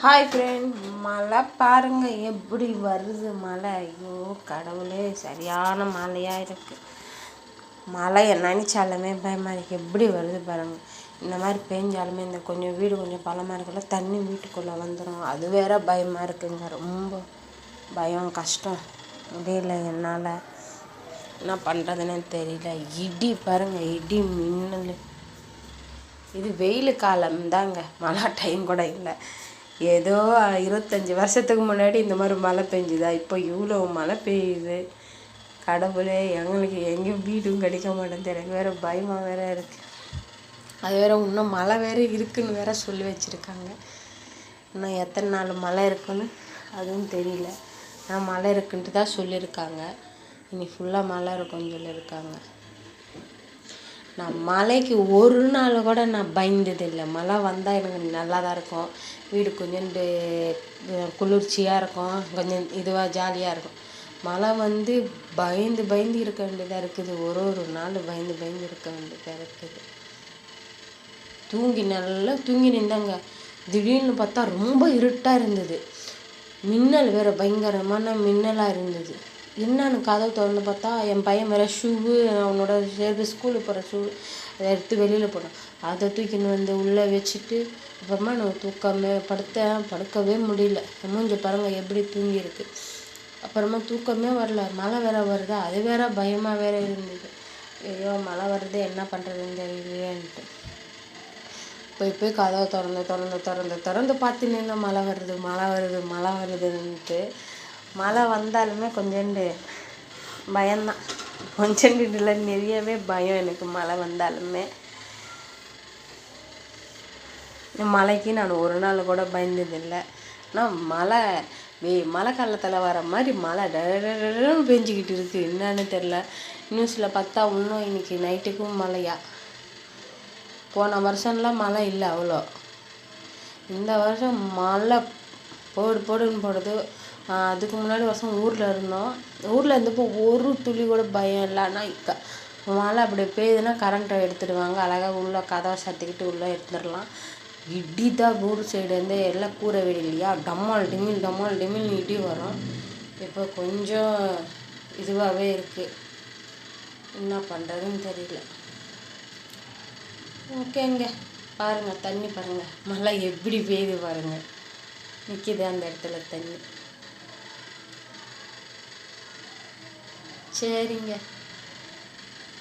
Hi friend, மழை பாருங்கள் எப்படி வருது மழை. ஐயோ கடவுளே, சரியான மழையாக இருக்குது. மழையை நினச்சாலுமே பயமாக இருக்குது. எப்படி வருது பாருங்கள். இந்த மாதிரி பெஞ்சாலுமே இந்த கொஞ்சம் வீடு கொஞ்சம் பள்ளமாக இருக்குல்ல, தண்ணி வீட்டுக்குள்ளே வந்துடும். அது வேற பயமாக இருக்குங்க. ரொம்ப பயம், கஷ்டம். முடியல என்னால். என்ன பண்ணுறதுன்னு தெரியல. இடி பாருங்கள், இடி மின்னல். இது வெயில் காலம் தாங்க, மழை டைம் கூட இல்லை. ஏதோ 25 வருஷத்துக்கு முன்னாடி இந்த மாதிரி மழை பெஞ்சுதா? இப்போ இவ்வளோ மழை பெய்யுது. கடவுளே, எங்களுக்கு எங்கேயும் வீடும் கிடைக்க மாட்டேங்குது. எனக்கு வேறு பயமாக வேறு இருக்குது. அது வேறு இன்னும் மழை வேறு இருக்குதுன்னு வேறு சொல்லி வச்சுருக்காங்க. இன்னும் எத்தனை நாள் மழை இருக்குன்னு அதுவும் தெரியல. ஆனால் மழை இருக்குன்ட்டு தான் சொல்லியிருக்காங்க. இனி ஃபுல்லாக மழை இருக்குன்னு சொல்லியிருக்காங்க. நான் மழைக்கு ஒரு நாள் கூட நான் பயந்ததில்லை. மழை வந்தால் எனக்கு நல்லா தான் இருக்கும். வீடு கொஞ்சோண்டு குளிர்ச்சியாக இருக்கும், கொஞ்சம் இதுவாக ஜாலியாக இருக்கும். மழை வந்து பயந்து பயந்து இருக்க வேண்டியதாக இருக்குது. ஒரு நாள் பயந்து பயந்து இருக்க வேண்டியதாக இருக்குது. நல்லா தூங்கி நின்றாங்க. திடீர்னு பார்த்தா ரொம்ப இருட்டாக இருந்தது. மின்னல் வேறு பயங்கரமான மின்னலாக இருந்தது. என்னன்னு கதவு திறந்து பார்த்தா என் பையன் வேறு ஷூவு, அவனோட சேர்த்து ஸ்கூலுக்கு போகிற ஷூ அதை எடுத்து வெளியில் போனான். அதை தூக்கின்னு வந்து உள்ளே வச்சுட்டு அப்புறமா நான் படுக்கவே முடியல. மூஞ்ச பாருங்கள் எப்படி தூங்கியிருக்கு. அப்புறமா தூக்கமே வரல. மழை வேற வருதா, அது வேற பயமாக வேற இருந்தது. ஐயோ மழை வருது, என்ன பண்ணுறதுன்னு தெரியலையேன்ட்டு போய் கதவை திறந்து பார்த்து நின்று மழை வருதுன்ட்டு. மழை வந்தாலுமே கொஞ்சோண்டு பயம்தான். கொஞ்சோண்டு இல்லை, நிறையவே பயம் எனக்கு மழை வந்தாலுமே. மழைக்கு நான் ஒரு நாள் கூட பயந்ததில்லை. ஆனால் மழை காலத்தில் வர மாதிரி மழை டன்னு பெஞ்சிக்கிட்டு இருக்குது. என்னன்னு தெரில. நியூஸில் பார்த்தா இன்னும் இன்றைக்கி நைட்டுக்கும் மழையா. போன வருஷம்லாம் மழை இல்லை அவ்வளோ. இந்த வருஷம் மழை போடுன்னு போடுது. அதுக்கு முன்னாடி வருஷம் ஊரில் இருந்தோம். ஊரில் இருந்தப்போ ஒரு துளி கூட பயம் இல்லை. ஆனால் மழை அப்படி பெய்யுதுன்னா கரண்ட்டை எடுத்துடுவாங்க. அழகாக உள்ளே கதவை சாத்திக்கிட்டு உள்ளே எடுத்துடலாம். இடி தான் ஊர் சைடு வந்து எல்லாம் கூரை வீடு இல்லையா, டம்மால் டிமில் இடி வரும். இப்போ கொஞ்சம் இதுவாகவே இருக்குது. என்ன பண்ணுறதுன்னு தெரியல. ஓகேங்க, பாருங்கள் தண்ணி பாருங்கள், மழை எப்படி பெய்யுது பாருங்கள். நிற்கிது அந்த இடத்துல தண்ணி. சரிங்க,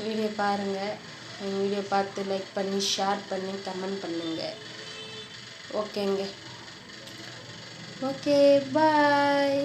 வீடியோ பாருங்கள். எங்கள் வீடியோ பார்த்து லைக் பண்ணி ஷேர் பண்ணி கமெண்ட் பண்ணுங்கள். ஓகேங்க, ஓகே, பாய்.